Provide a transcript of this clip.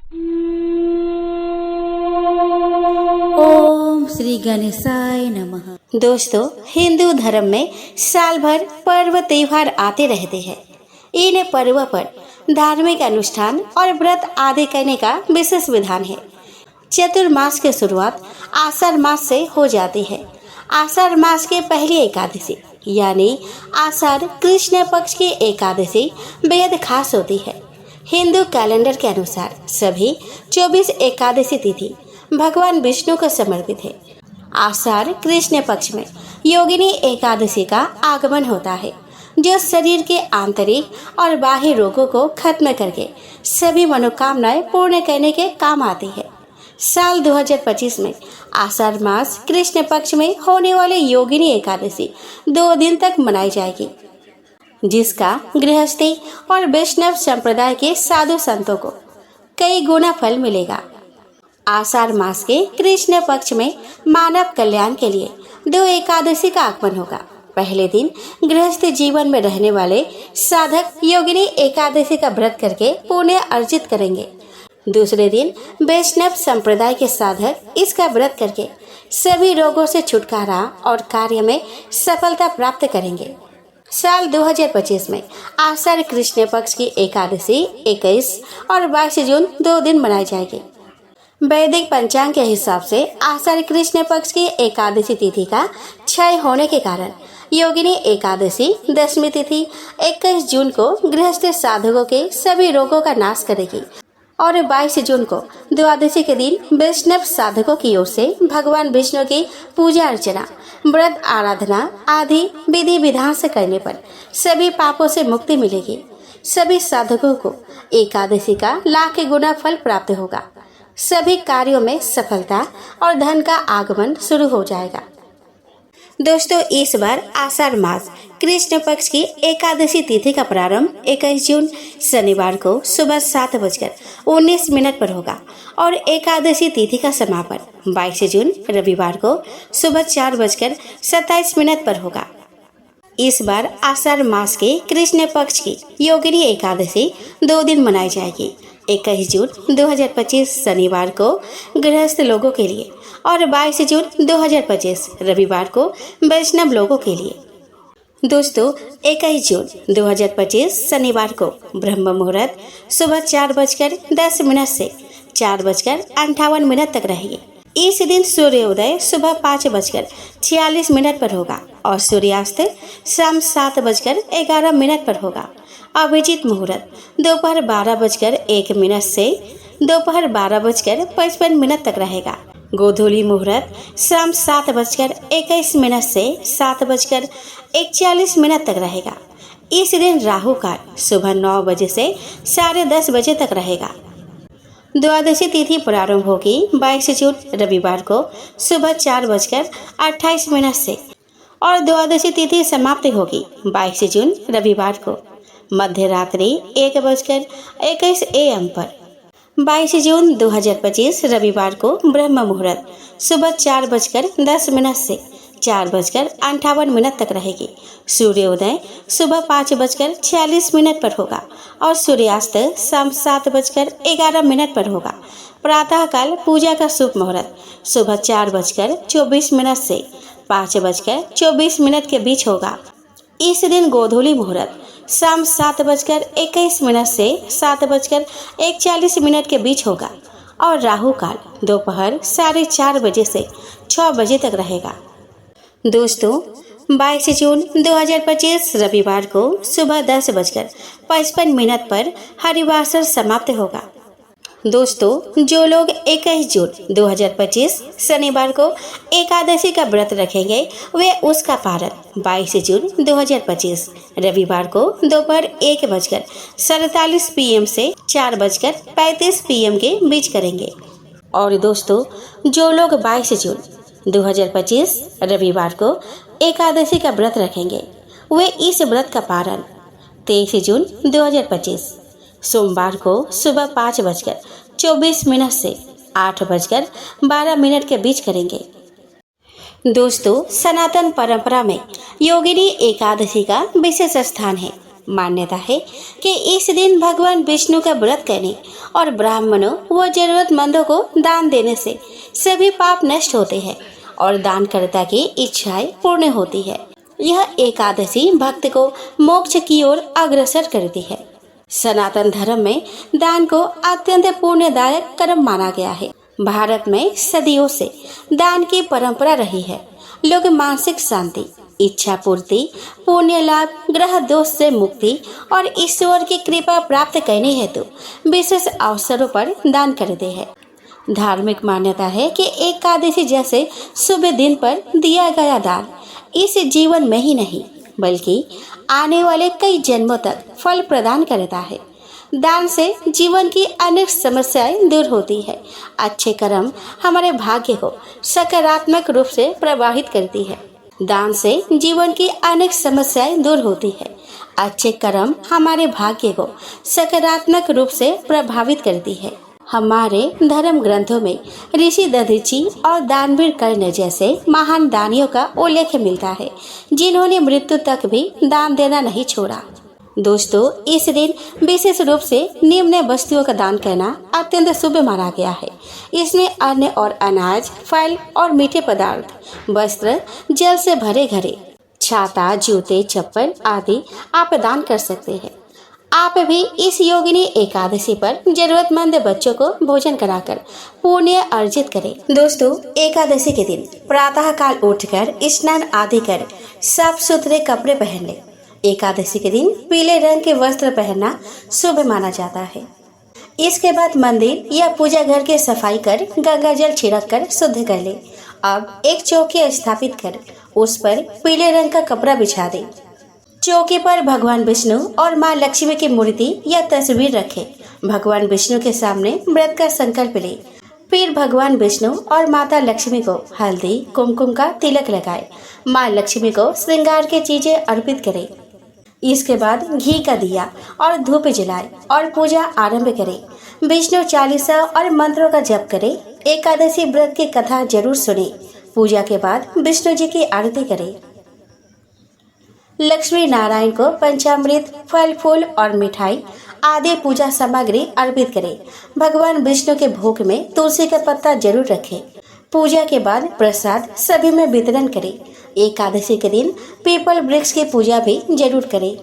ओम श्री गणेशाय नमः। दोस्तों, हिंदू धर्म में साल भर पर्व त्योहार आते रहते हैं। इन पर्व पर धार्मिक अनुष्ठान और व्रत आदि करने का विशेष विधान है। चतुर्मास की शुरुआत आषाढ़ मास से हो जाती है। आषाढ़ मास के पहली एकादशी यानी आषाढ़ कृष्ण पक्ष की एकादशी बेहद खास होती है। हिंदू कैलेंडर के अनुसार सभी 24 एकादशी तिथि भगवान विष्णु को समर्पित है। आषाढ़ कृष्ण पक्ष में योगिनी एकादशी का आगमन होता है, जो शरीर के आंतरिक और बाह्य रोगों को खत्म करके सभी मनोकामनाएं पूर्ण करने के काम आती है। साल 2025 में आषाढ़ मास कृष्ण पक्ष में होने वाले योगिनी एकादशी 2 दिन तक मनाई जाएगी, जिसका गृहस्थी और वैष्णव संप्रदाय के साधु संतों को कई गुना फल मिलेगा। आषाढ़ मास के कृष्ण पक्ष में मानव कल्याण के लिए 2 एकादशी का आगमन होगा। पहले दिन गृहस्थ जीवन में रहने वाले साधक योगिनी एकादशी का व्रत करके पुण्य अर्जित करेंगे। दूसरे दिन वैष्णव संप्रदाय के साधक इसका व्रत करके सभी रोगों से छुटकारा और कार्य में सफलता प्राप्त करेंगे। साल 2025 में आषाढ़ कृष्ण पक्ष की एकादशी 21 और 22 जून 2 दिन मनाई जाएगी। वैदिक पंचांग के हिसाब से आषाढ़ कृष्ण पक्ष की एकादशी तिथि का क्षय होने के कारण योगिनी एकादशी 10वीं तिथि 21 जून को गृहस्थ साधकों के सभी रोगों का नाश करेगी और 22 जून को द्वादशी के दिन वैष्णव साधकों की ओर से भगवान विष्णु की पूजा अर्चना, व्रत आराधना आदि विधि विधान से करने पर सभी पापों से मुक्ति मिलेगी। सभी साधकों को एकादशी का लाख गुना फल प्राप्त होगा। सभी कार्यों में सफलता और धन का आगमन शुरू हो जाएगा। दोस्तों, इस बार आषाढ़ मास कृष्ण पक्ष की एकादशी तिथि का प्रारंभ 21 जून शनिवार को सुबह 7:19 पर होगा और एकादशी तिथि का समापन 22 जून रविवार को सुबह 4:27 पर होगा। इस बार आषाढ़ मास के कृष्ण पक्ष की योगिनी एकादशी 2 दिन मनाई जाएगी। 21 जून 2025 शनिवार को गृहस्थ लोगों के लिए और 22 जून 2025 रविवार को वैष्णव लोगों के लिए। दोस्तों, 21 जून 2025 शनिवार को ब्रह्म मुहूर्त सुबह 4:10 से 4:58 तक रहेगी। इस दिन सूर्योदय सुबह 5:46 पर होगा और सूर्यास्त शाम 7:11 पर होगा। अभिजीत मुहूर्त दोपहर 12:01 से दोपहर 12:55 तक रहेगा। गोधूली मुहूर्त शाम 7:21 से 7:41 तक रहेगा। इस दिन राहु काल सुबह 9 बजे से 10:30 बजे तक रहेगा। द्वादशी तिथि प्रारंभ होगी 22 जून रविवार को सुबह 4:28 से और द्वादशी तिथि समाप्ति होगी 22 जून रविवार को मध्य रात्रि 1:21 AM पर। 22 जून 2025 रविवार को ब्रह्म मुहूर्त सुबह 4:10 से 4:58 तक रहेगी। सूर्योदय सुबह 5:46 पर होगा और सूर्यास्त शाम 7:11 पर होगा। प्रातःकाल पूजा का शुभ मुहूर्त सुबह 4:24 से 5:24 के बीच होगा। इस दिन गोधूली मुहूर्त शाम 7:21 से 7:41 के बीच होगा और राहु काल दोपहर 4:30 बजे से 6 बजे तक रहेगा। दोस्तों, 22 जून 2025 रविवार को सुबह 10:55 पर हरिवासर समाप्त होगा। दोस्तों, जो लोग 21 जून 2025 शनिवार को एकादशी का व्रत रखेंगे वे उसका पारण 22 जून 2025 रविवार को दोपहर 1:47 PM से 4:35 PM के बीच करेंगे। और दोस्तों, जो लोग 22 जून 2025 रविवार को एकादशी का व्रत रखेंगे वे इस व्रत का पारण 23 जून 2025 सोमवार को सुबह 5:24 से 8:12 के बीच करेंगे। दोस्तों, सनातन परंपरा में योगिनी एकादशी का विशेष स्थान है। मान्यता है कि इस दिन भगवान विष्णु का व्रत करने और ब्राह्मणों व जरूरतमंदों को दान देने से सभी पाप नष्ट होते हैं और दानकर्ता की इच्छाएं पूर्ण होती है। यह एकादशी भक्त को मोक्ष की ओर अग्रसर करती है। सनातन धर्म में दान को अत्यंत पुण्यदायक कर्म माना गया है। भारत में सदियों से दान की परंपरा रही है। लोग मानसिक शांति, इच्छा पूर्ति, पुण्य लाभ, ग्रह दोष से मुक्ति और ईश्वर की कृपा प्राप्त करने हेतु विशेष अवसरों पर दान करते हैं। धार्मिक मान्यता है कि एकादशी जैसे शुभ दिन पर दिया गया दान इस जीवन में ही नहीं बल्कि आने वाले कई जन्मों तक फल प्रदान करता है। दान से जीवन की अनेक समस्याएं दूर होती है। अच्छे कर्म हमारे भाग्य को सकारात्मक रूप से प्रभावित करती है। दान से जीवन की अनेक समस्याएं दूर होती है। अच्छे कर्म हमारे भाग्य को सकारात्मक रूप से प्रभावित करती है। हमारे धर्म ग्रंथों में ऋषि दधीची और दानवीर कर्ण जैसे महान दानियों का उल्लेख मिलता है, जिन्होंने मृत्यु तक भी दान देना नहीं छोड़ा। दोस्तों, इस दिन विशेष रूप से निम्न वस्तुओं का दान करना अत्यंत शुभ माना गया है। इसमें अन्न और अनाज, फल और मीठे पदार्थ, वस्त्र, जल से भरे घड़े, छाता, जूते, चप्पल आदि आप दान कर सकते हैं। आप भी इस योगिनी एकादशी पर जरूरतमंद बच्चों को भोजन कराकर पुण्य अर्जित करें। दोस्तों, एकादशी के दिन प्रातः काल उठकर स्नान आदि कर साफ सुथरे कपड़े पहन ले। एकादशी के दिन पीले रंग के वस्त्र पहनना शुभ माना जाता है। इसके बाद मंदिर या पूजा घर की सफाई कर गंगा जल छिड़क कर शुद्ध कर ले। अब एक चौकी स्थापित कर उस पर पीले रंग का कपड़ा बिछा दे। चौकी पर भगवान विष्णु और माँ लक्ष्मी की मूर्ति या तस्वीर रखे। भगवान विष्णु के सामने व्रत का संकल्प ले। फिर भगवान विष्णु और माता लक्ष्मी को हल्दी कुमकुम का तिलक लगाए। माँ लक्ष्मी को श्रृंगार की चीजें अर्पित करे। इसके बाद घी का दिया और धूप जलाए और पूजा आरंभ करे। विष्णु चालीसा और मंत्रों का जप करे। एकादशी व्रत की कथा जरूर सुने। पूजा के बाद विष्णु जी की आरती करे। लक्ष्मी नारायण को पंचामृत, फल फूल और मिठाई आदि पूजा सामग्री अर्पित करे। भगवान विष्णु के भोग में तुलसी का पत्ता जरूर रखें। पूजा के बाद प्रसाद सभी में वितरण करें। एकादशी के दिन पीपल वृक्ष की पूजा भी जरूर करें।